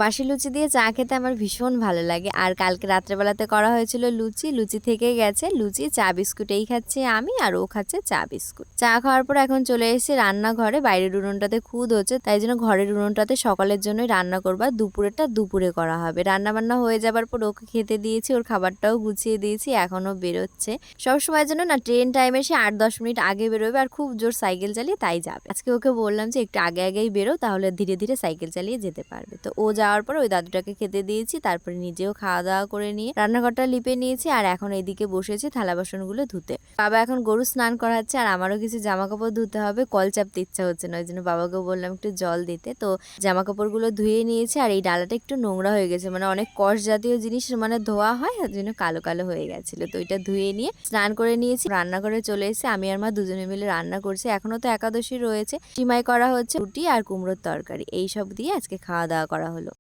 বাসি লুচি দিয়ে চা খেতে আমার ভীষণ ভালো লাগে। আর কালকে রাত্রেবেলাতে করা হয়েছিল লুচি, লুচি থেকে গেছে। লুচি, চা বিস্কুট এই খাচ্ছি আমি আর ও খাচ্ছে চা বিস্কুট। চা খাওয়ার পর এখন চলে এসেছি রান্নাঘরে। বাইরের উনুনটাতে খুদ হচ্ছে, তাই জন্য ঘরের উনুনটাতে সকালের জন্যই রান্না করবো। আর দুপুরেরটা দুপুরে করা হবে। রান্নাবান্না হয়ে যাবার পর ওকে খেতে দিয়েছি, ওর খাবারটাও গুছিয়ে দিয়েছি, এখনও বেরোচ্ছে। সবসময়ের জন্য না ট্রেন টাইম এসে ৮-১০ মিনিট আগে বেরোবে আর খুব জোর সাইকেল চালিয়ে তাই যাবে। আজকে ওকে বললাম যে একটু আগে আগেই বেরো, তাহলে ধীরে ধীরে সাইকেল চালিয়ে যেতে পারবে। তো ও যাওয়ার পর ওই দাদুটাকে খেতে দিয়েছি, তারপরে নিজেও খাওয়া দাওয়া করে নিয়ে রান্নাঘরটা লিপে নিয়েছি। আর এখন এইদিকে বসেছি থালা বাসনগুলো ধুতে। বাবা এখন গরু স্নান করাচ্ছে আর আমারও কিছু জামা কাপড় ধুতে হবে। কল চাপতে ইচ্ছা হচ্ছে না, ওই জন্য বাবাকে বললাম একটু জল দিতে। তো জামা কাপড়গুলো ধুয়ে নিয়েছি। আর এই ডালাটা একটু নোংরা হয়ে গেছে, মানে অনেক কষ জাতীয় জিনিস মানে ধোয়া হয়, ওই জন্য কালো কালো হয়ে গেছিল। তো এটা ধুয়ে নিয়ে স্নান করে নিয়েছি, রান্নাঘরে চলে এসেছি। আমি আর মা দুজনে মিলে রান্না করছি। এখনো তো একাদশী রয়েছে, সিমাই করা হচ্ছে, রুটি আর কুমড়োর তরকারি, এই সব দিয়ে আজকে খাওয়া দাওয়া করা হলো।